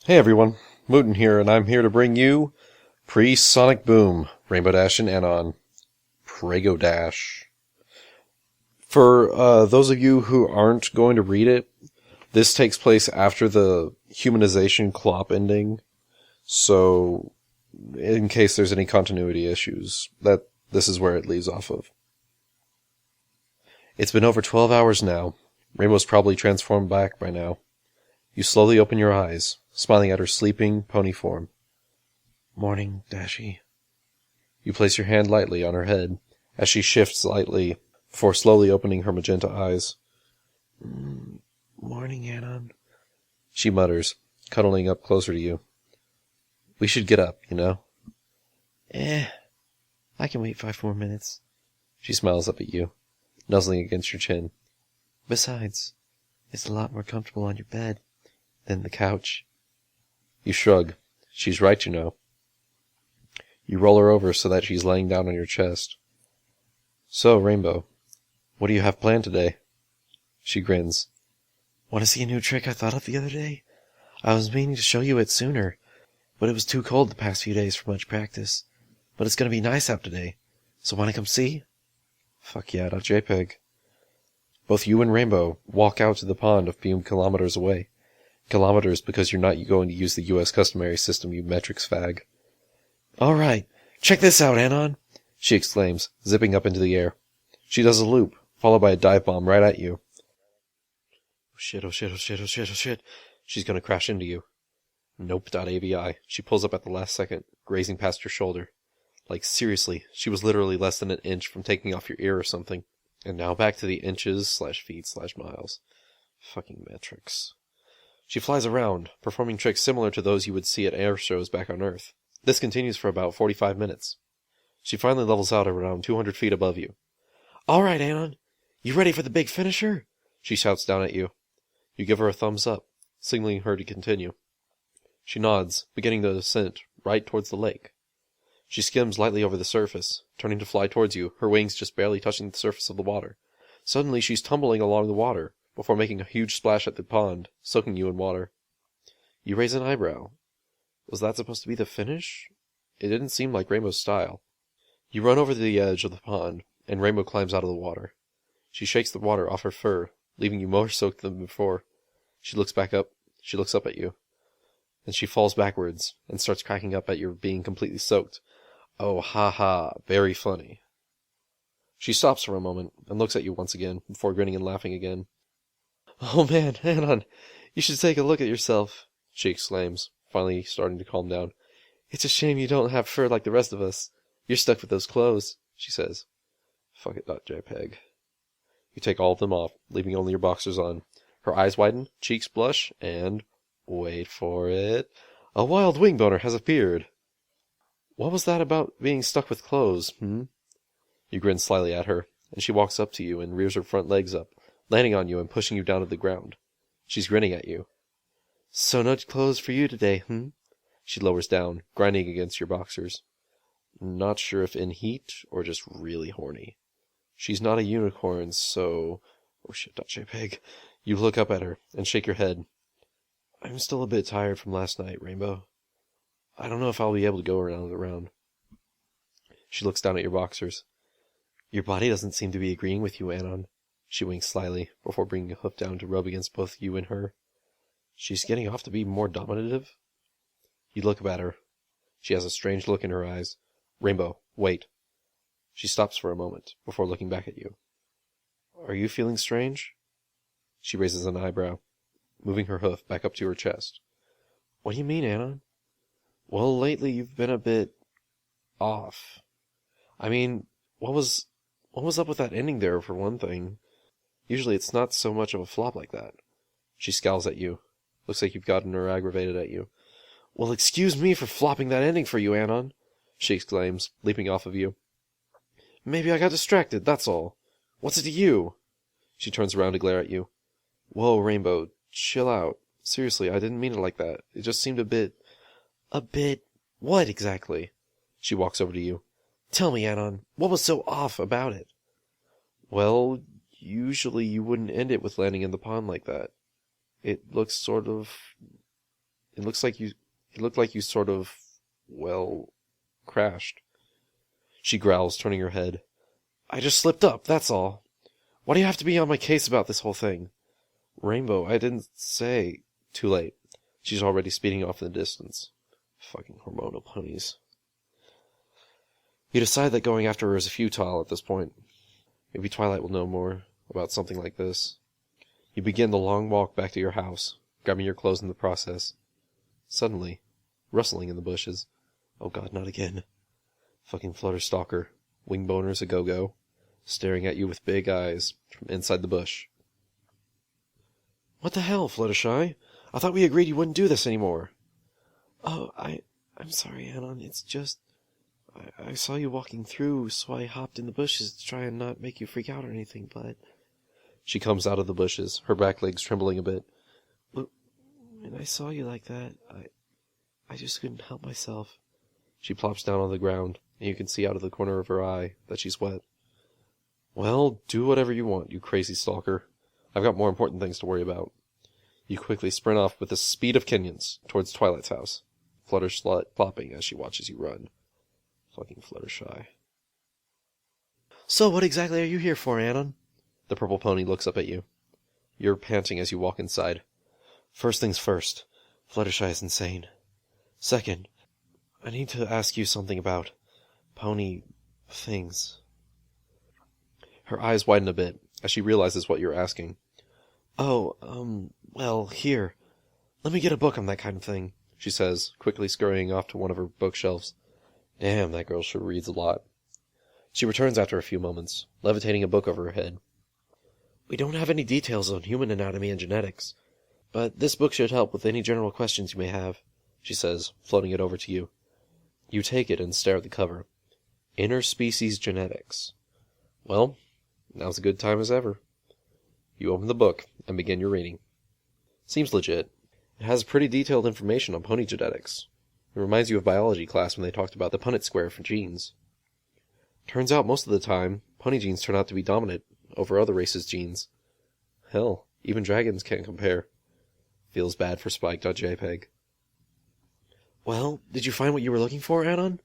Hey everyone, Wuten here, and I'm here to bring you Pre-Sonic Boom, Rainbow Dash and Anon, Preggo Dash. For those of you who aren't going to read it, this takes place after the humanization Clop ending, so in case there's any continuity issues, this is where it leaves off of. It's been over 12 hours now. Rainbow's probably transformed back by now. You slowly open your eyes, smiling at her sleeping pony form. Morning, Dashie. You place your hand lightly on her head as she shifts lightly before slowly opening her magenta eyes. Morning, Anon, she mutters, cuddling up closer to you. We should get up, you know? I can wait 5 more minutes. She smiles up at you, nuzzling against your chin. Besides, it's a lot more comfortable on your bed than the couch. You shrug. She's right, you know. You roll her over so that she's laying down on your chest. So, Rainbow, what do you have planned today? She grins. Want to see a new trick I thought of the other day? I was meaning to show you it sooner, but it was too cold the past few days for much practice. But it's going to be nice out today, so want to come see? Fuck yeah, .jpg. Both you and Rainbow walk out to the pond a few kilometers away. Kilometers because you're not going to use the U.S. customary system, you metrics fag. All right, check this out, Anon, she exclaims, zipping up into the air. She does a loop, followed by a dive bomb right at you. Oh shit, oh shit, oh shit, oh shit, oh shit. She's gonna crash into you. Nope.avi. She pulls up at the last second, grazing past your shoulder. Like, seriously, she was literally less than an inch from taking off your ear or something. And now back to the inches/feet/miles. Fucking metrics. She flies around, performing tricks similar to those you would see at air shows back on Earth. This continues for about 45 minutes. She finally levels out around 200 feet above you. All right, Anon, you ready for the big finisher? She shouts down at you. You give her a thumbs up, signaling her to continue. She nods, beginning the descent right towards the lake. She skims lightly over the surface, turning to fly towards you, her wings just barely touching the surface of the water. Suddenly she's tumbling along the water, before making a huge splash at the pond, soaking you in water. You raise an eyebrow. Was that supposed to be the finish? It didn't seem like Rainbow's style. You run over to the edge of the pond, and Rainbow climbs out of the water. She shakes the water off her fur, leaving you more soaked than before. She looks up at you. Then she falls backwards, and starts cracking up at your being completely soaked. Oh, ha ha, very funny. She stops for a moment, and looks at you once again, before grinning and laughing again. Oh man, Anon, you should take a look at yourself, she exclaims, finally starting to calm down. It's a shame you don't have fur like the rest of us. You're stuck with those clothes, she says. Fuck it, .jpg. You take all of them off, leaving only your boxers on. Her eyes widen, cheeks blush, and, wait for it, a wild wing boner has appeared. What was that about being stuck with clothes, You grin slyly at her, and she walks up to you and rears her front legs up, landing on you and pushing you down to the ground. She's grinning at you. So no clothes for you today, She lowers down, grinding against your boxers. Not sure if in heat or just really horny. She's not a unicorn, so... Oh shit, .jpg. You look up at her and shake your head. I'm still a bit tired from last night, Rainbow. I don't know if I'll be able to go around the round. She looks down at your boxers. Your body doesn't seem to be agreeing with you, Anon. She winks slyly, before bringing a hoof down to rub against both you and her. She's getting off to be more dominative? You look up at her. She has a strange look in her eyes. Rainbow, wait. She stops for a moment, before looking back at you. Are you feeling strange? She raises an eyebrow, moving her hoof back up to her chest. What do you mean, Anon? Well, lately you've been a bit... off. I mean, what was up with that ending there, for one thing? Usually it's not so much of a flop like that. She scowls at you. Looks like you've gotten her aggravated at you. Well, excuse me for flopping that ending for you, Anon, she exclaims, leaping off of you. Maybe I got distracted, that's all. What's it to you? She turns around to glare at you. Whoa, Rainbow, chill out. Seriously, I didn't mean it like that. It just seemed a bit... A bit... What, exactly? She walks over to you. Tell me, Anon, what was so off about it? Well, usually you wouldn't end it with landing in the pond like that. It looks sort of... It looked like you sort of, well, crashed. She growls, turning her head. I just slipped up, that's all. Why do you have to be on my case about this whole thing? Rainbow, I didn't say... Too late. She's already speeding off in the distance. Fucking hormonal ponies. You decide that going after her is futile at this point. Maybe Twilight will know more about something like this. You begin the long walk back to your house, grabbing your clothes in the process. Suddenly, rustling in the bushes. Oh god, not again. Fucking Flutterstalker, wing boners a go-go, staring at you with big eyes from inside the bush. What the hell, Fluttershy? I thought we agreed you wouldn't do this anymore. Oh, I'm sorry, Anon. It's just... I saw you walking through, so I hopped in the bushes to try and not make you freak out or anything, but... She comes out of the bushes, her back legs trembling a bit. When I saw you like that, I just couldn't help myself. She plops down on the ground, and you can see out of the corner of her eye that she's wet. Well, do whatever you want, you crazy stalker. I've got more important things to worry about. You quickly sprint off with the speed of Kenyans towards Twilight's house, Fluttershy plopping as she watches you run. Fucking Fluttershy. So what exactly are you here for, Anon? The purple pony looks up at you. You're panting as you walk inside. First things first, Fluttershy is insane. Second, I need to ask you something about pony things. Her eyes widen a bit as she realizes what you're asking. Well, here. Let me get a book on that kind of thing, she says, quickly scurrying off to one of her bookshelves. Damn, that girl sure reads a lot. She returns after a few moments, levitating a book over her head. We don't have any details on human anatomy and genetics, but this book should help with any general questions you may have, she says, floating it over to you. You take it and stare at the cover. Interspecies genetics. Well, now's a good time as ever. You open the book and begin your reading. Seems legit. It has pretty detailed information on pony genetics. It reminds you of biology class when they talked about the Punnett square for genes. Turns out most of the time, pony genes turn out to be dominant over other races' genes. Hell, even dragons can't compare. Feels bad for Spike.jpg. Well, did you find what you were looking for, Anon?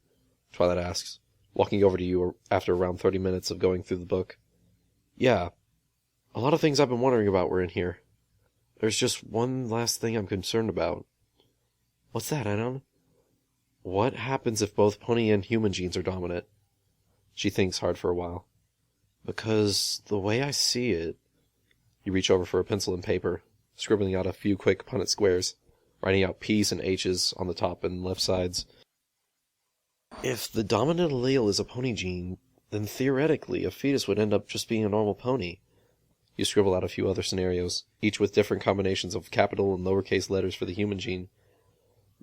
Twilight asks, walking over to you after around 30 minutes of going through the book. Yeah. A lot of things I've been wondering about were in here. There's just one last thing I'm concerned about. What's that, Anon? What happens if both pony and human genes are dominant? She thinks hard for a while. Because the way I see it... You reach over for a pencil and paper, scribbling out a few quick Punnett squares, writing out P's and H's on the top and left sides. If the dominant allele is a pony gene, then theoretically a fetus would end up just being a normal pony. You scribble out a few other scenarios, each with different combinations of capital and lowercase letters for the human gene.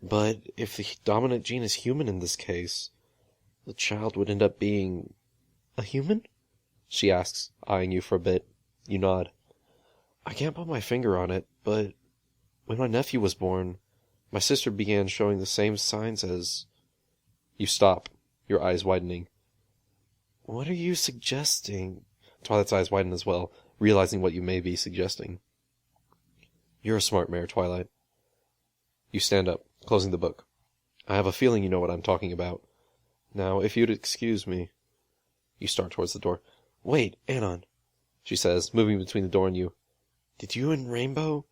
But if the dominant gene is human in this case, the child would end up being... a human? She asks, eyeing you for a bit. You nod. I can't put my finger on it, but when my nephew was born, my sister began showing the same signs as... You stop, your eyes widening. What are you suggesting? Twilight's eyes widen as well, realizing what you may be suggesting. You're a smart mare, Twilight. You stand up, closing the book. I have a feeling you know what I'm talking about. Now, if you'd excuse me... You start towards the door. Wait, Anon, she says, moving between the door and you. Did you and Rainbow...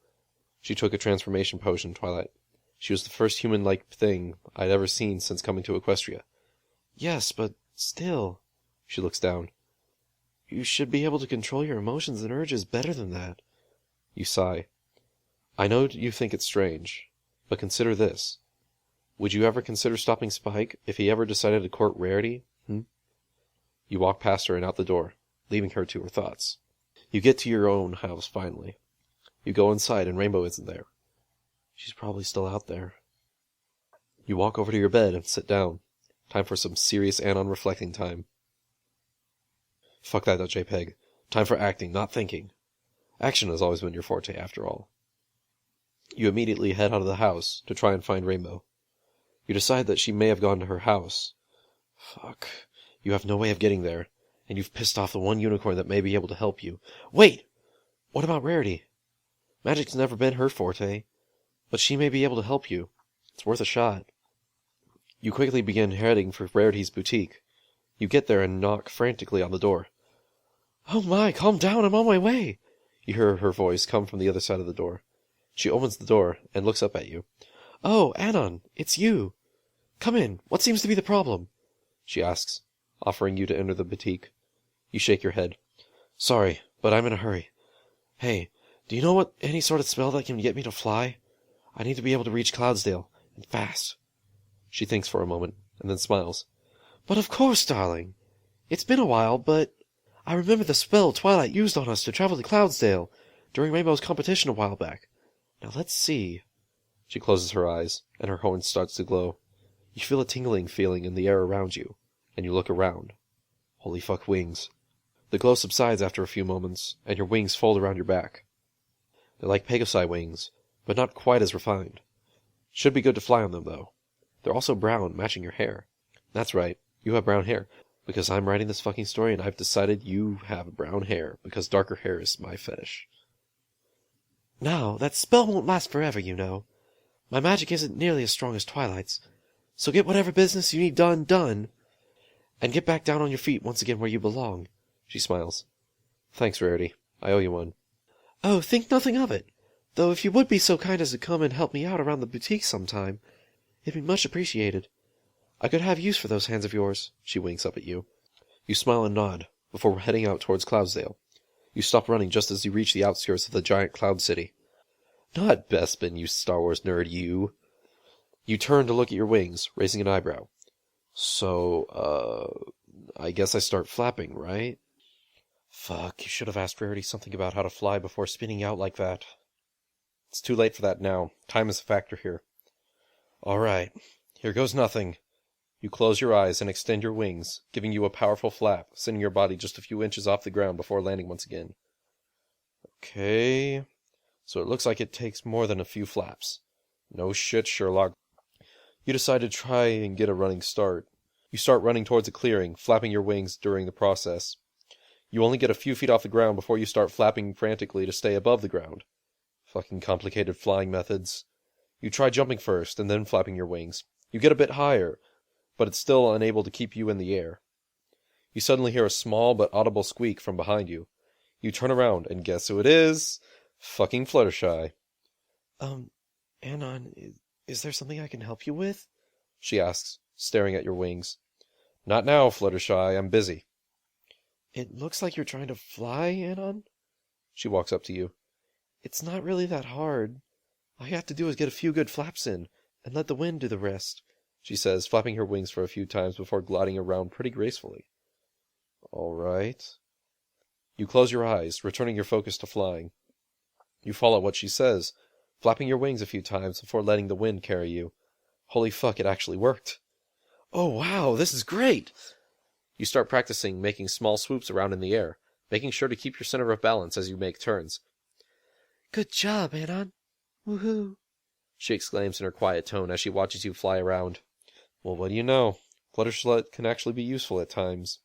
She took a transformation potion, Twilight. She was the first human-like thing I'd ever seen since coming to Equestria. Yes, but still... She looks down. You should be able to control your emotions and urges better than that. You sigh. I know you think it's strange, but consider this. Would you ever consider stopping Spike if he ever decided to court Rarity? You walk past her and out the door, leaving her to her thoughts. You get to your own house finally. You go inside and Rainbow isn't there. She's probably still out there. You walk over to your bed and sit down. Time for some serious Anon reflecting time. Fuck that, JPEG. Time for acting, not thinking. Action has always been your forte, after all. You immediately head out of the house to try and find Rainbow. You decide that she may have gone to her house. Fuck. You have no way of getting there, and you've pissed off the one unicorn that may be able to help you. Wait! What about Rarity? Magic's never been her forte. But she may be able to help you. It's worth a shot. You quickly begin heading for Rarity's boutique. You get there and knock frantically on the door. "Oh my, calm down, I'm on my way!" You hear her voice come from the other side of the door. She opens the door and looks up at you. "Oh, Anon, it's you. Come in, what seems to be the problem?" she asks, offering you to enter the boutique. You shake your head. "Sorry, but I'm in a hurry. Hey, do you know what any sort of spell that can get me to fly? I need to be able to reach Cloudsdale, and fast." She thinks for a moment, and then smiles. "But of course, darling. It's been a while, but I remember the spell Twilight used on us to travel to Cloudsdale during Rainbow's competition a while back. Now let's see." She closes her eyes, and her horn starts to glow. You feel a tingling feeling in the air around you, and you look around. Holy fuck, wings. The glow subsides after a few moments, and your wings fold around your back. They're like Pegasi wings, but not quite as refined. Should be good to fly on them, though. They're also brown, matching your hair. That's right, you have brown hair, because I'm writing this fucking story and I've decided you have brown hair, because darker hair is my fetish. "Now, that spell won't last forever, you know. My magic isn't nearly as strong as Twilight's, so get whatever business you need done, and get back down on your feet once again where you belong." She smiles. "Thanks, Rarity. I owe you one." "Oh, think nothing of it. Though if you would be so kind as to come and help me out around the boutique sometime, it'd be much appreciated. I could have use for those hands of yours." She winks up at you. You smile and nod, before heading out towards Cloudsdale. You stop running just as you reach the outskirts of the giant cloud city. "Not Bespin, you Star Wars nerd, you." You turn to look at your wings, raising an eyebrow. "So, I guess I start flapping, right?" Fuck, you should have asked Rarity something about how to fly before spinning out like that. It's too late for that now. Time is a factor here. Alright, here goes nothing. You close your eyes and extend your wings, giving you a powerful flap, sending your body just a few inches off the ground before landing once again. Okay, so it looks like it takes more than a few flaps. No shit, Sherlock. You decide to try and get a running start. You start running towards a clearing, flapping your wings during the process. You only get a few feet off the ground before you start flapping frantically to stay above the ground. Fucking complicated flying methods. You try jumping first, and then flapping your wings. You get a bit higher, but it's still unable to keep you in the air. You suddenly hear a small but audible squeak from behind you. You turn around, and guess who it is? Fucking Fluttershy. Anon, is there something I can help you with?" She asks, staring at your wings. "Not now, Fluttershy, I'm busy." "It looks like you're trying to fly, Anon." She walks up to you. "It's not really that hard. All you have to do is get a few good flaps in, and let the wind do the rest," she says, flapping her wings for a few times before gliding around pretty gracefully. All right. You close your eyes, returning your focus to flying. You follow what she says, flapping your wings a few times before letting the wind carry you. Holy fuck, it actually worked. "Oh wow, this is great!" You start practicing making small swoops around in the air, making sure to keep your center of balance as you make turns. "Good job, Anon. Woohoo!" she exclaims in her quiet tone as she watches you fly around. Well, what do you know? Fluttershy can actually be useful at times.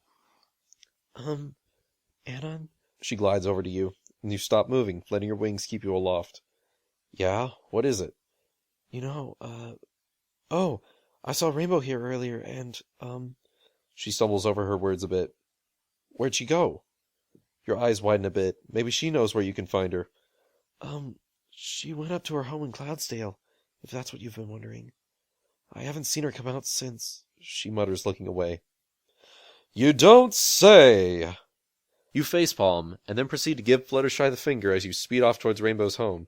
Anon? She glides over to you, and you stop moving, letting your wings keep you aloft. Yeah? What is it? You know, oh, I saw Rainbow here earlier, and, She stumbles over her words a bit. Where'd she go? Your eyes widen a bit. Maybe she knows where you can find her. She went up to her home in Cloudsdale, if that's what you've been wondering. I haven't seen her come out since, she mutters, looking away. You don't say! You facepalm, and then proceed to give Fluttershy the finger as you speed off towards Rainbow's home.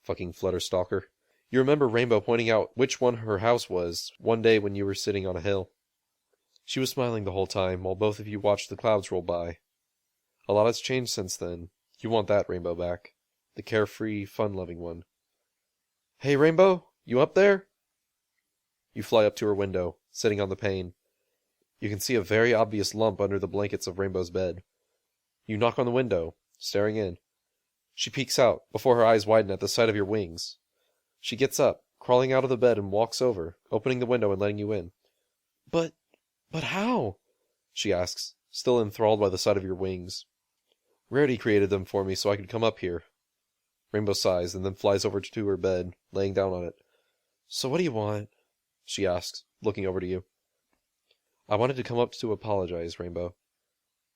Fucking Flutterstalker. You remember Rainbow pointing out which one her house was one day when you were sitting on a hill. She was smiling the whole time while both of you watched the clouds roll by. A lot has changed since then. You want that Rainbow back. The carefree, fun-loving one. Hey, Rainbow, you up there? You fly up to her window, sitting on the pane. You can see a very obvious lump under the blankets of Rainbow's bed. You knock on the window, staring in. She peeks out, before her eyes widen at the sight of your wings. She gets up, crawling out of the bed, and walks over, opening the window and letting you in. But how? She asks, still enthralled by the sight of your wings. Rarity created them for me so I could come up here. Rainbow sighs and then flies over to her bed, laying down on it. So what do you want? She asks, looking over to you. I wanted to come up to apologize, Rainbow.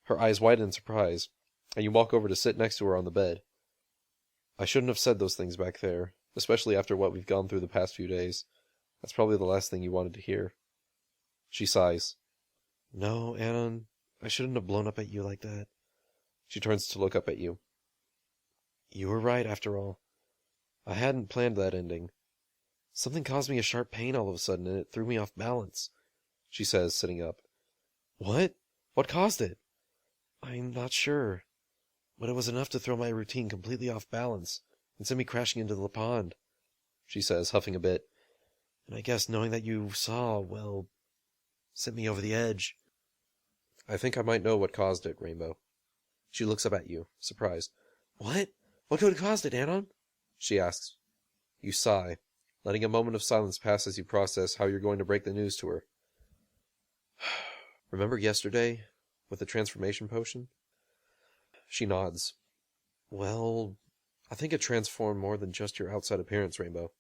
Her eyes widen in surprise, and you walk over to sit next to her on the bed. I shouldn't have said those things back there, especially after what we've gone through the past few days. That's probably the last thing you wanted to hear. She sighs. No, Anon, I shouldn't have blown up at you like that. She turns to look up at you. You were right, after all. I hadn't planned that ending. Something caused me a sharp pain all of a sudden, and it threw me off balance, She says, sitting up. What? What caused it? I'm not sure. But it was enough to throw my routine completely off balance and send me crashing into the pond, She says, huffing a bit. And I guess knowing that you saw, well, sent me over the edge. I think I might know what caused it, Rainbow. She looks up at you, surprised. What? What could have caused it, Anon? She asks. You sigh, letting a moment of silence pass as you process how you're going to break the news to her. Remember yesterday, with the transformation potion? She nods. Well, I think it transformed more than just your outside appearance, Rainbow.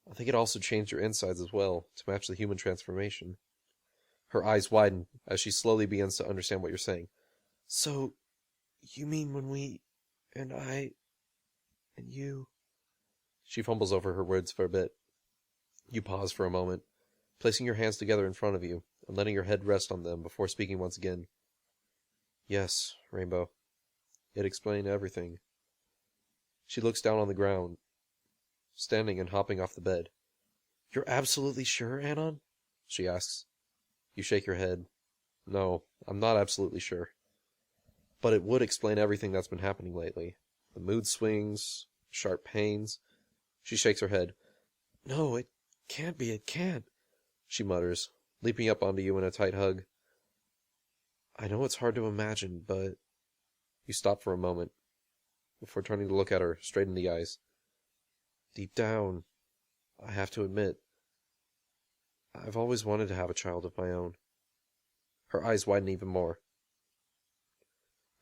I think it also changed your insides as well, to match the human transformation. Her eyes widen as she slowly begins to understand what you're saying. So, you mean when we, and I, and you... She fumbles over her words for a bit. You pause for a moment, placing your hands together in front of you, and letting your head rest on them before speaking once again. Yes, Rainbow. It explained everything. She looks down on the ground, standing and hopping off the bed. You're absolutely sure, Anon? She asks. You shake your head. No, I'm not absolutely sure. But it would explain everything that's been happening lately. The mood swings, sharp pains. She shakes her head. No, it can't be, it can't, she mutters, leaping up onto you in a tight hug. I know it's hard to imagine, but... You stop for a moment, before turning to look at her straight in the eyes. Deep down, I have to admit, I've always wanted to have a child of my own. Her eyes widen even more.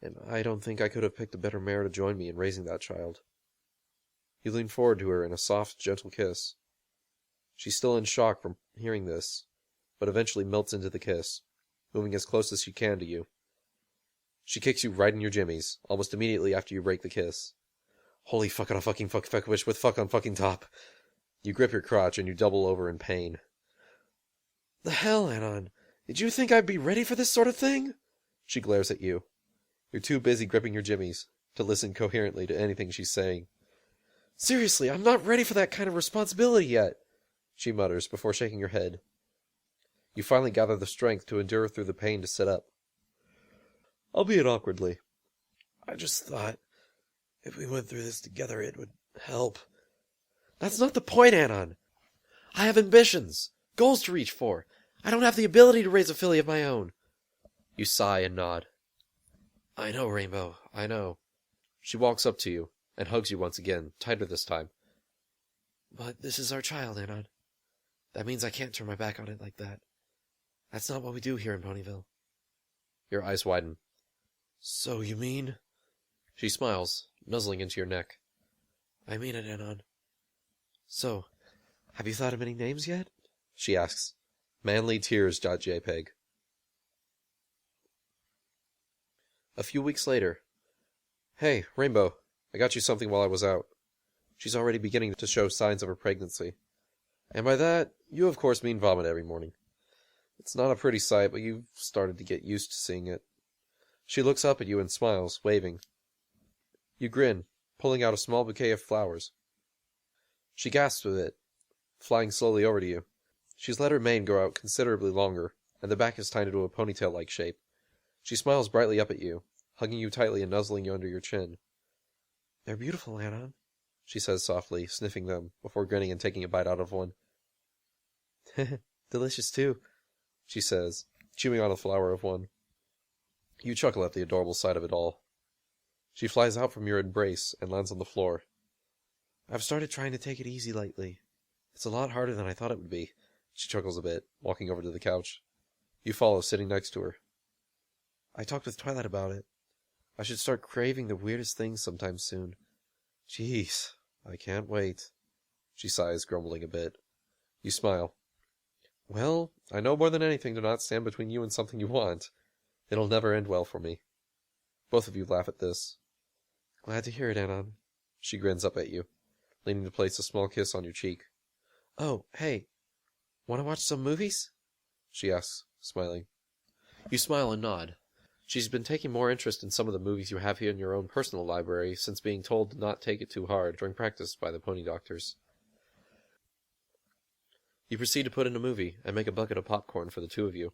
And I don't think I could have picked a better mare to join me in raising that child. You lean forward to her in a soft, gentle kiss. She's still in shock from hearing this, but eventually melts into the kiss, moving as close as she can to you. She kicks you right in your jimmies, almost immediately after you break the kiss. Holy fuck on a fucking fuck wish with fuck on fucking top. You grip your crotch and you double over in pain. The hell, Anon? Did you think I'd be ready for this sort of thing? She glares at you. You're too busy gripping your jimmies to listen coherently to anything she's saying. Seriously, I'm not ready for that kind of responsibility yet, she mutters before shaking her head. You finally gather the strength to endure through the pain to sit up. Albeit awkwardly. I just thought, if we went through this together, it would help. That's not the point, Anon. I have ambitions, goals to reach for. I don't have the ability to raise a filly of my own. You sigh and nod. I know, Rainbow, I know. She walks up to you and hugs you once again, tighter this time. But this is our child, Anon. That means I can't turn my back on it like that. That's not what we do here in Ponyville. Your eyes widen. So you mean... She smiles, nuzzling into your neck. I mean it, Anon. So, have you thought of any names yet? She asks. Manlytears.jpg. A few weeks later. Hey, Rainbow, I got you something while I was out. She's already beginning to show signs of her pregnancy. And by that, you of course mean vomit every morning. It's not a pretty sight, but you've started to get used to seeing it. She looks up at you and smiles, waving. You grin, pulling out a small bouquet of flowers. She gasps a bit, flying slowly over to you. She's let her mane grow out considerably longer, and the back is tied into a ponytail-like shape. She smiles brightly up at you, hugging you tightly and nuzzling you under your chin. They're beautiful, Anon, she says softly, sniffing them, before grinning and taking a bite out of one. Delicious, too, she says, chewing on a flower of one. You chuckle at the adorable sight of it all. She flies out from your embrace and lands on the floor. I've started trying to take it easy lately. It's a lot harder than I thought it would be. She chuckles a bit, walking over to the couch. You follow, sitting next to her. I talked with Twilight about it. I should start craving the weirdest things sometime soon. Jeez, I can't wait. She sighs, grumbling a bit. You smile. Well, I know more than anything to not stand between you and something you want. It'll never end well for me. Both of you laugh at this. Glad to hear it, Anon. She grins up at you, leaning to place a small kiss on your cheek. Oh, hey, want to watch some movies? She asks, smiling. You smile and nod. She's been taking more interest in some of the movies you have here in your own personal library since being told to not take it too hard during practice by the pony doctors. You proceed to put in a movie and make a bucket of popcorn for the two of you.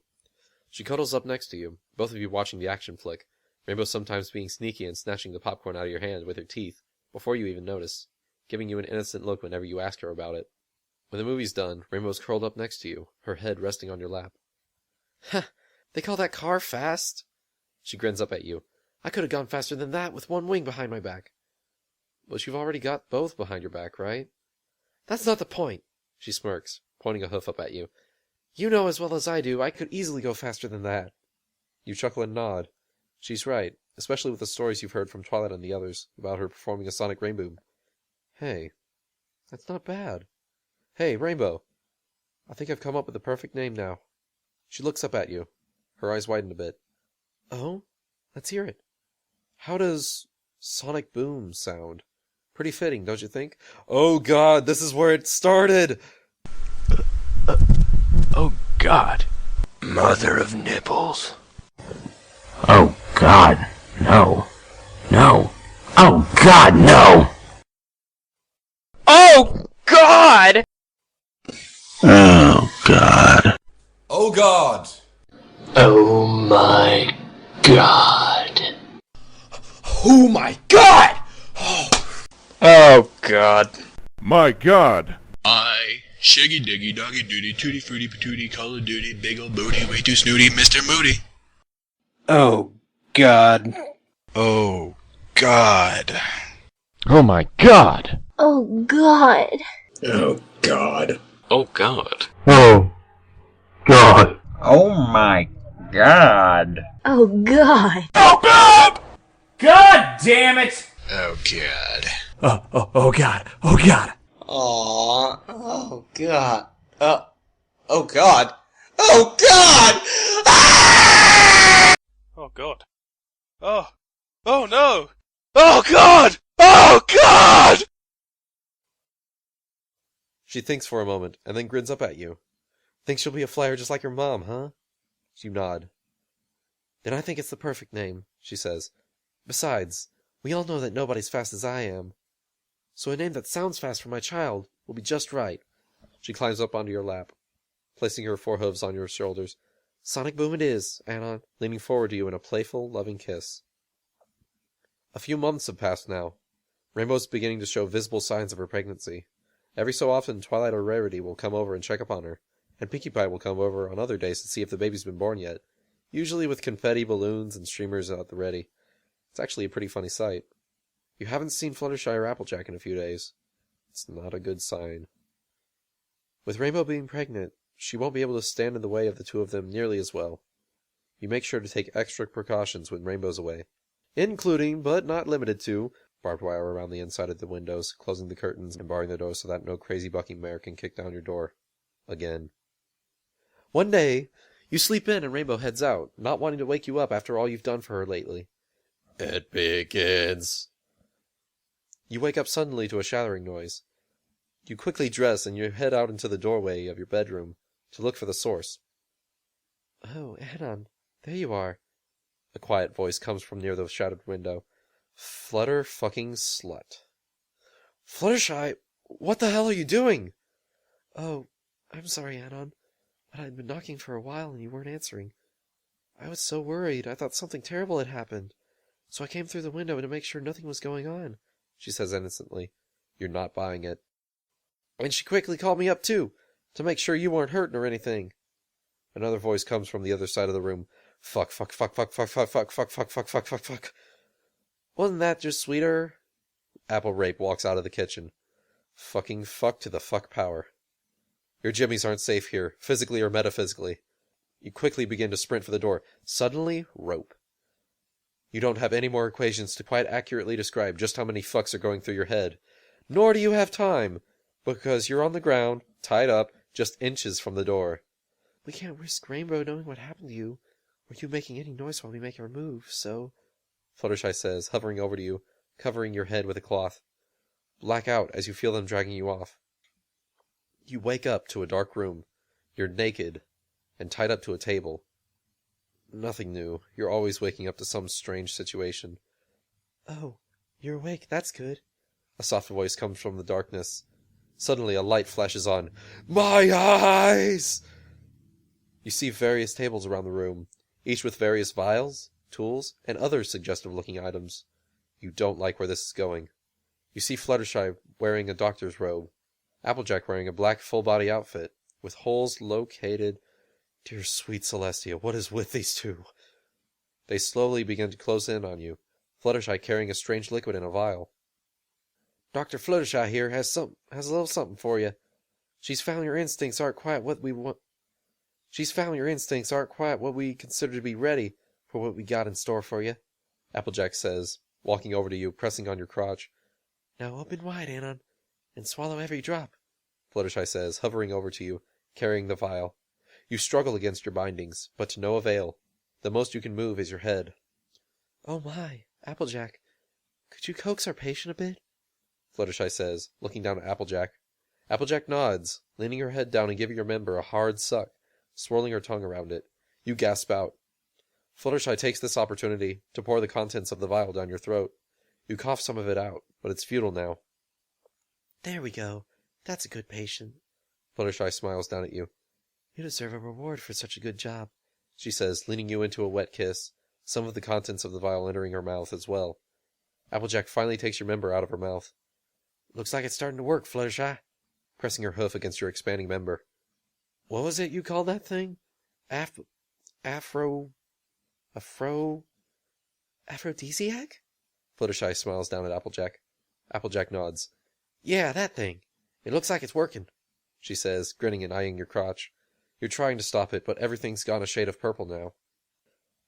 She cuddles up next to you, both of you watching the action flick, Rainbow sometimes being sneaky and snatching the popcorn out of your hand with her teeth, before you even notice, giving you an innocent look whenever you ask her about it. When the movie's done, Rainbow's curled up next to you, her head resting on your lap. Ha! They call that car fast? She grins up at you. I could have gone faster than that with one wing behind my back. But you've already got both behind your back, right? That's not the point, she smirks, pointing a hoof up at you. You know as well as I do, I could easily go faster than that. You chuckle and nod. She's right, especially with the stories you've heard from Twilight and the others about her performing a sonic rainboom. Hey, that's not bad. Hey, Rainbow. I think I've come up with the perfect name now. She looks up at you. Her eyes widen a bit. Oh? Let's hear it. How does Sonic Boom sound? Pretty fitting, don't you think? Oh God, this is where it started! Oh God. Mother of nipples. Oh God, no. No. Oh God, no! Oh God! Oh God. Oh God! Oh my God. Oh my God! Oh God. My God. I, Shiggy Diggy Doggy Duty Tooty Fruity Patooty Call of Duty Big Ol' Booty Way Too Snooty Mr. Moody. Oh God. Oh God. Oh my God. Oh God. Oh God. Oh God. Oh God. Oh my God. Oh God. Oh God! God damn it! Oh God. Oh God. Oh God. Aww. Oh God. Oh God. Oh God! Ah! Oh God. Oh no! Oh God! Oh God! She thinks for a moment, and then grins up at you. Thinks she'll be a flyer just like your mom, huh? You nod. Then I think it's the perfect name, she says. Besides, we all know that nobody's fast as I am. So a name that sounds fast for my child will be just right. She climbs up onto your lap, placing her forehooves on your shoulders. Sonic Boom it is, Anon, leaning forward to you in a playful, loving kiss. A few months have passed now. Rainbow's beginning to show visible signs of her pregnancy. Every so often, Twilight or Rarity will come over and check upon her, and Pinkie Pie will come over on other days to see if the baby's been born yet, usually with confetti, balloons, and streamers at the ready. It's actually a pretty funny sight. You haven't seen Fluttershy or Applejack in a few days. It's not a good sign. With Rainbow being pregnant, she won't be able to stand in the way of the two of them nearly as well. You make sure to take extra precautions when Rainbow's away, including, but not limited to, barbed wire around the inside of the windows, closing the curtains, and barring the door so that no crazy bucking mare can kick down your door. Again. One day, you sleep in and Rainbow heads out, not wanting to wake you up after all you've done for her lately. It begins. You wake up suddenly to a shattering noise. You quickly dress and you head out into the doorway of your bedroom to look for the source. Oh, Anon, there you are. A quiet voice comes from near the shattered window. Flutter fucking slut. Fluttershy, what the hell are you doing? Oh, I'm sorry, Anon, but I'd been knocking for a while and you weren't answering. I was so worried, I thought something terrible had happened. So I came through the window to make sure nothing was going on, she says innocently. You're not buying it. And she quickly called me up too, to make sure you weren't hurting or anything. Another voice comes from the other side of the room. Fuck. Wasn't that just sweeter? Apple Rape walks out of the kitchen. Fucking fuck to the fuck power. Your jimmies aren't safe here, physically or metaphysically. You quickly begin to sprint for the door. Suddenly, rope. You don't have any more equations to quite accurately describe just how many fucks are going through your head. Nor do you have time. Because you're on the ground, tied up, just inches from the door. We can't risk Rainbow knowing what happened to you, or you making any noise while we make our move, so... Fluttershy says, hovering over to you, covering your head with a cloth. Black out as you feel them dragging you off. You wake up to a dark room. You're naked, and tied up to a table. Nothing new. You're always waking up to some strange situation. Oh, you're awake, that's good. A soft voice comes from the darkness. Suddenly a light flashes on. My eyes! You see various tables around the room, each with various vials, tools, and other suggestive-looking items. You don't like where this is going. You see Fluttershy wearing a doctor's robe, Applejack wearing a black full-body outfit, with holes located... Dear sweet Celestia, what is with these two? They slowly begin to close in on you, Fluttershy carrying a strange liquid in a vial. Dr. Fluttershy here has a little something for you. She's found your instincts aren't quite what we want. She's found your instincts aren't quite what we consider to be ready for what we got in store for you, Applejack says, walking over to you, pressing on your crotch. Now open wide, Anon, and swallow every drop, Fluttershy says, hovering over to you, carrying the vial. You struggle against your bindings, but to no avail. The most you can move is your head. Oh my, Applejack, could you coax our patient a bit? Fluttershy says, looking down at Applejack. Applejack nods, leaning her head down and giving your member a hard suck, swirling her tongue around it. You gasp out. Fluttershy takes this opportunity to pour the contents of the vial down your throat. You cough some of it out, but it's futile now. There we go. That's a good patient. Fluttershy smiles down at you. You deserve a reward for such a good job, she says, leaning you into a wet kiss, some of the contents of the vial entering her mouth as well. Applejack finally takes your member out of her mouth. Looks like it's starting to work, Fluttershy, pressing her hoof against your expanding member. What was it you called that thing? Aphrodisiac? Fluttershy smiles down at Applejack. Applejack nods. Yeah, that thing. It looks like it's working, she says, grinning and eyeing your crotch. You're trying to stop it, but everything's gone a shade of purple now.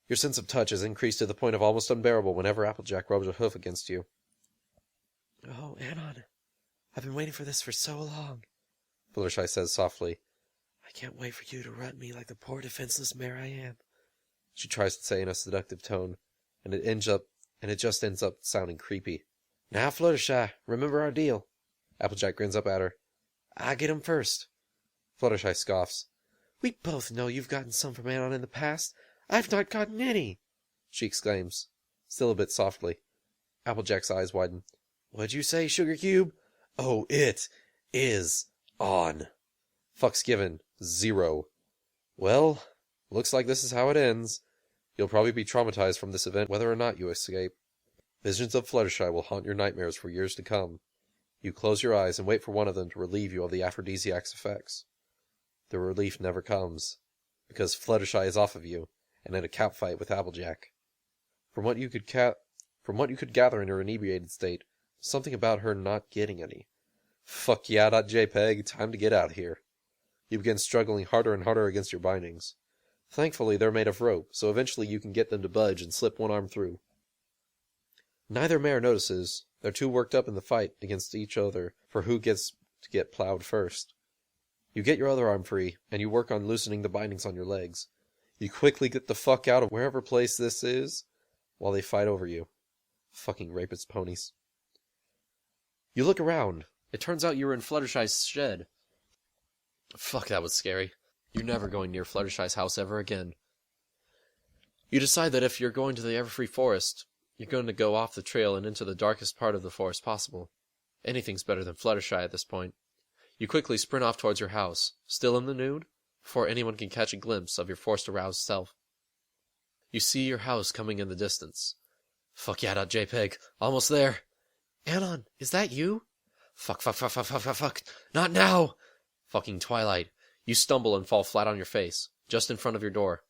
Your sense of touch has increased to the point of almost unbearable whenever Applejack rubs a hoof against you. Oh, Anon, I've been waiting for this for so long, Fluttershy says softly. I can't wait for you to rut me like the poor defenseless mare I am, she tries to say in a seductive tone, and it just ends up sounding creepy. Now, Fluttershy, remember our deal. Applejack grins up at her. I get 'em first. Fluttershy scoffs. We both know you've gotten some from Anon in the past. I've not gotten any, she exclaims, still a bit softly. Applejack's eyes widen. What'd you say, Sugar Cube? Oh, it is on. Fucks given. 0. Well, looks like this is how it ends. You'll probably be traumatized from this event whether or not you escape. Visions of Fluttershy will haunt your nightmares for years to come. You close your eyes and wait for one of them to relieve you of the aphrodisiac's effects. The relief never comes, because Fluttershy is off of you, and in a catfight with Applejack. From what you could gather in her inebriated state, something about her not getting any. Fuck yeah.jpg, time to get out of here. You begin struggling harder and harder against your bindings. Thankfully, they're made of rope, so eventually you can get them to budge and slip one arm through. Neither mare notices. They're too worked up in the fight against each other for who gets to get plowed first. You get your other arm free, and you work on loosening the bindings on your legs. You quickly get the fuck out of wherever place this is, while they fight over you. Fucking rapist ponies. You look around. It turns out you were in Fluttershy's shed. Fuck, that was scary. You're never going near Fluttershy's house ever again. You decide that if you're going to the Everfree Forest, you're going to go off the trail and into the darkest part of the forest possible. Anything's better than Fluttershy at this point. You quickly sprint off towards your house, still in the nude, before anyone can catch a glimpse of your forced-aroused self. You see your house coming in the distance. Fuck yeah.jpg, almost there. Anon, is that you? Fuck, not now! Fucking Twilight. You stumble and fall flat on your face, just in front of your door.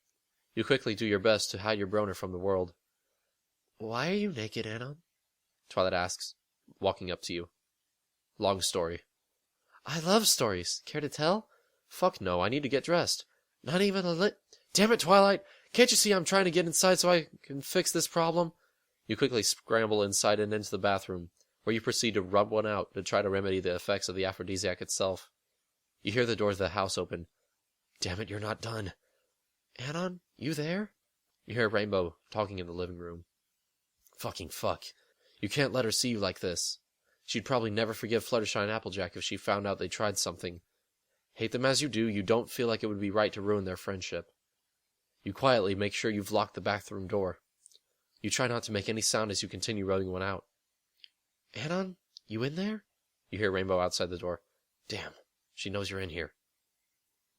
You quickly do your best to hide your boner from the world. Why are you naked, Anon? Twilight asks, walking up to you. Long story. I love stories. Care to tell? Fuck no, I need to get dressed. Not even a lit... Damn it, Twilight! Can't you see I'm trying to get inside so I can fix this problem? You quickly scramble inside and into the bathroom, where you proceed to rub one out to try to remedy the effects of the aphrodisiac itself. You hear the doors of the house open. Damn it, you're not done. Anon, you there? You hear Rainbow talking in the living room. Fucking fuck. You can't let her see you like this. She'd probably never forgive Fluttershy and Applejack if she found out they tried something. Hate them as you do, you don't feel like it would be right to ruin their friendship. You quietly make sure you've locked the bathroom door. You try not to make any sound as you continue rubbing one out. Anon, you in there? You hear Rainbow outside the door. Damn, she knows you're in here.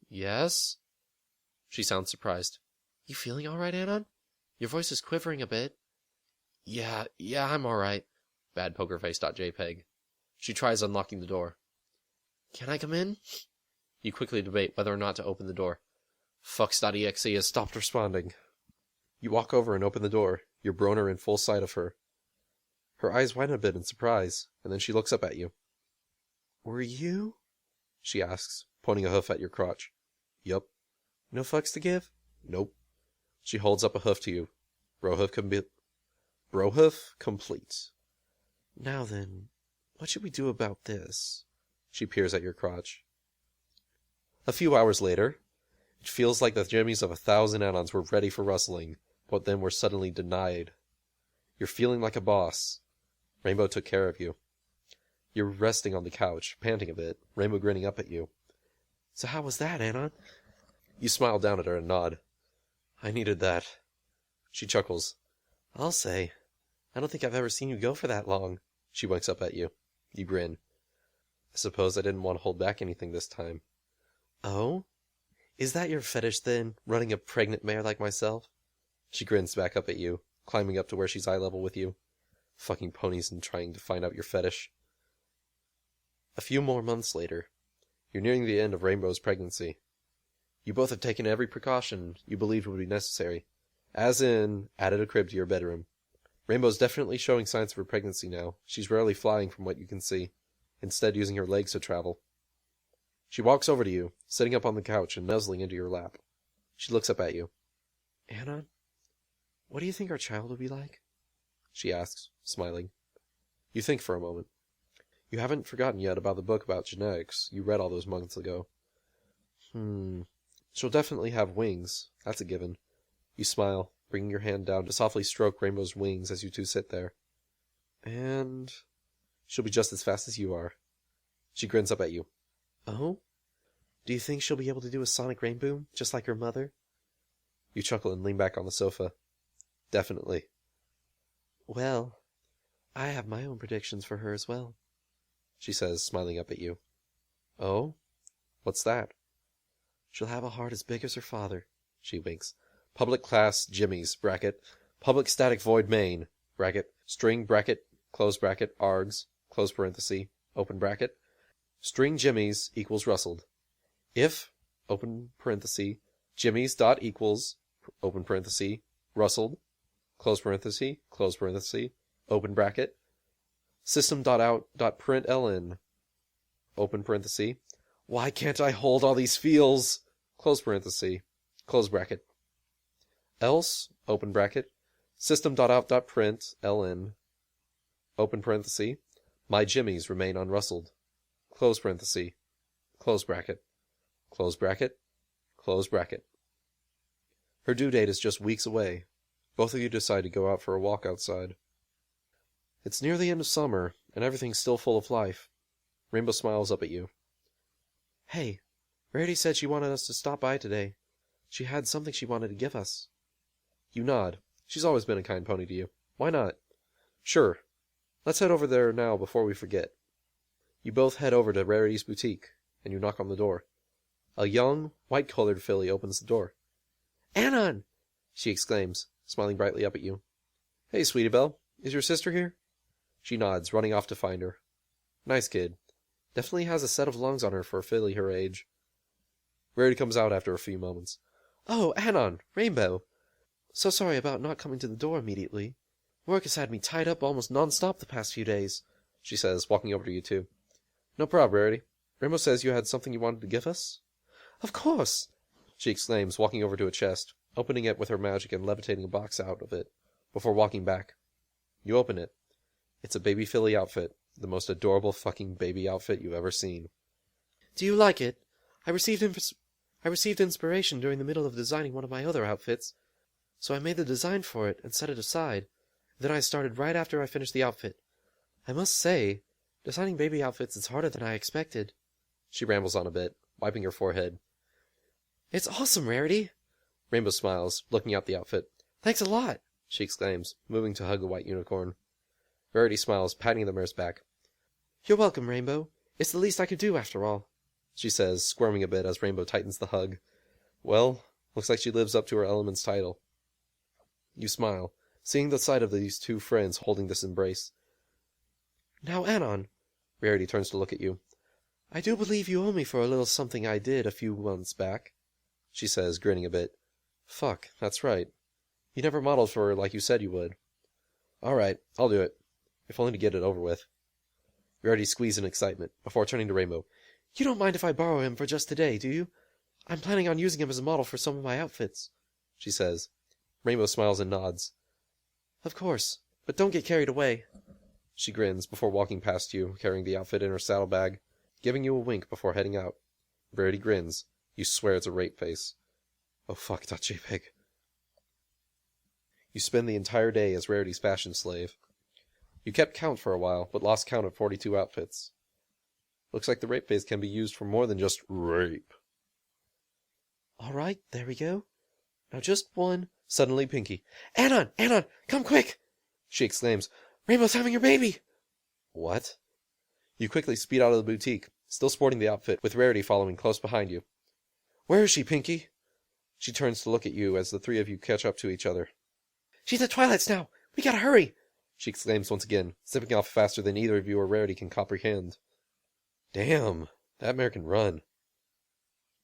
Yes? She sounds surprised. You feeling alright, Anon? Your voice is quivering a bit. Yeah, I'm alright. Badpokerface.jpg. She tries unlocking the door. Can I come in? You quickly debate whether or not to open the door. Fucks.exe has stopped responding. You walk over and open the door, your Broner in full sight of her. Her eyes widen a bit in surprise, and then she looks up at you. Were you? She asks, pointing a hoof at your crotch. Yup. No fucks to give? Nope. She holds up a hoof to you. Brohoof complete. Now then, what should we do about this? She peers at your crotch. A few hours later, it feels like the jimmies of 1,000 Anons were ready for rustling, but then were suddenly denied. You're feeling like a boss. Rainbow took care of you. You're resting on the couch, panting a bit, Rainbow grinning up at you. So how was that, Anon? You smile down at her and nod. I needed that. She chuckles. I'll say. I don't think I've ever seen you go for that long. She winks up at you. You grin. I suppose I didn't want to hold back anything this time. Oh? Is that your fetish, then, running a pregnant mare like myself? She grins back up at you, climbing up to where she's eye level with you. Fucking ponies and trying to find out your fetish. A few more months later, you're nearing the end of Rainbow's pregnancy. You both have taken every precaution you believed would be necessary, as in, added a crib to your bedroom. Rainbow's definitely showing signs of her pregnancy now. She's rarely flying from what you can see, instead using her legs to travel. She walks over to you, sitting up on the couch and nuzzling into your lap. She looks up at you. Anon, what do you think our child will be like? She asks, smiling. You think for a moment. You haven't forgotten yet about the book about genetics you read all those months ago. She'll definitely have wings. That's a given. You smile, bringing your hand down to softly stroke Rainbow's wings as you two sit there. And she'll be just as fast as you are. She grins up at you. Oh? Do you think she'll be able to do a sonic rain boom, just like her mother? You chuckle and lean back on the sofa. Definitely. Well, I have my own predictions for her as well, she says, smiling up at you. Oh? What's that? She'll have a heart as big as her father, she winks. Public class jimmies, bracket, public static void main, bracket, string bracket, close bracket, args, close parenthesis, open bracket, string jimmies equals rustled. If, open parenthesis, jimmies dot equals, open parenthesis, rustled, close parenthesis, open bracket, system dot out dot println, open parenthesis, why can't I hold all these feels, close parenthesis, close bracket. Else, open bracket, system.out.println, open parenthesis, my jimmies remain unrustled, close parenthesis, close bracket, close bracket, close bracket. Her due date is just weeks away. Both of you decide to go out for a walk outside. It's near the end of summer, and everything's still full of life. Rainbow smiles up at you. Hey, Rarity said she wanted us to stop by today. She had something she wanted to give us. You nod. She's always been a kind pony to you. Why not? Sure. Let's head over there now before we forget. You both head over to Rarity's boutique, and you knock on the door. A young, white-colored filly opens the door. Anon! She exclaims, smiling brightly up at you. Hey, Sweetie Belle. Is your sister here? She nods, running off to find her. Nice kid. Definitely has a set of lungs on her for a filly her age. Rarity comes out after a few moments. Oh, Anon! Rainbow! So sorry about not coming to the door immediately. Work has had me tied up almost non-stop the past few days, she says, walking over to you two. No problem, Rarity. Rainbow says you had something you wanted to give us? Of course! She exclaims, walking over to a chest, opening it with her magic and levitating a box out of it, before walking back. You open it. It's a baby filly outfit. The most adorable fucking baby outfit you've ever seen. Do you like it? I received inspiration during the middle of designing one of my other outfits, so I made the design for it and set it aside. Then I started right after I finished the outfit. I must say, designing baby outfits is harder than I expected. She rambles on a bit, wiping her forehead. It's awesome, Rarity. Rainbow smiles, looking out the outfit. Thanks a lot, she exclaims, moving to hug the white unicorn. Rarity smiles, patting the mare's back. You're welcome, Rainbow. It's the least I could do, after all, she says, squirming a bit as Rainbow tightens the hug. Well, looks like she lives up to her element's title. You smile, seeing the sight of these two friends holding this embrace. Now, Anon, Rarity turns to look at you. I do believe you owe me for a little something I did a few months back, she says, grinning a bit. Fuck, that's right. You never modeled for her like you said you would. All right, I'll do it, if only to get it over with. Rarity squeezed in excitement, before turning to Rainbow. You don't mind if I borrow him for just today, do you? I'm planning on using him as a model for some of my outfits, she says. Rainbow smiles and nods. Of course, but don't get carried away. She grins before walking past you, carrying the outfit in her saddlebag, giving you a wink before heading out. Rarity grins. You swear it's a rape face. Oh fuck, .jpg. You spend the entire day as Rarity's fashion slave. You kept count for a while, but lost count of 42 outfits. Looks like the rape phase can be used for more than just rape. All right, there we go. Now just one. Suddenly, Pinky. Anon, come quick! She exclaims. Rainbow's having your baby! What? You quickly speed out of the boutique, still sporting the outfit, with Rarity following close behind you. Where is she, Pinky? She turns to look at you as the three of you catch up to each other. She's at Twilight's now! We gotta hurry! She exclaims once again, zipping off faster than either of you or Rarity can comprehend. Damn, that mare can run.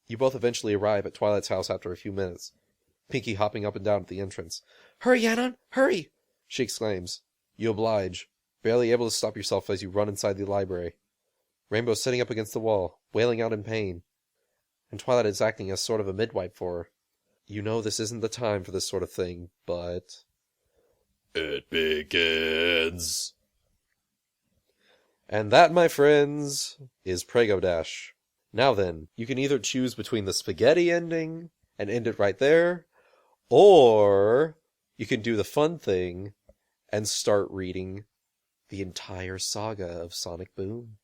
You both eventually arrive at Twilight's house after a few minutes, Pinky hopping up and down at the entrance. Hurry, Anon, hurry! She exclaims. You oblige, barely able to stop yourself as you run inside the library. Rainbow sitting up against the wall, wailing out in pain, and Twilight is acting as sort of a midwife for her. You know this isn't the time for this sort of thing, but... It begins. And that, my friends, is Preggo Dash. Now then, you can either choose between the spaghetti ending and end it right there, or you can do the fun thing and start reading the entire saga of Sonic Boom.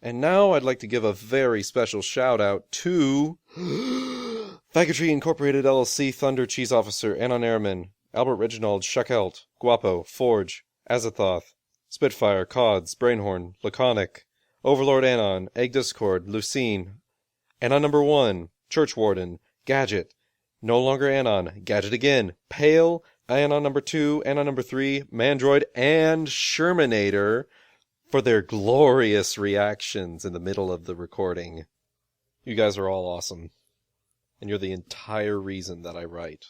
And now I'd like to give a very special shout out to Faggotry Incorporated LLC, Thunder Cheese Officer, Anon Airman, Albert Reginald, Shakelt, Guapo, Forge, Azathoth, Spitfire, Cods, Brainhorn, Laconic, Overlord Anon, Egg Discord, Lucine, Anon number 1, Churchwarden, Gadget, No Longer Anon, Gadget again, Pale, Anon number 2, Anon number 3, Mandroid, and Shermanator for their glorious reactions in the middle of the recording. You guys are all awesome. And you're the entire reason that I write.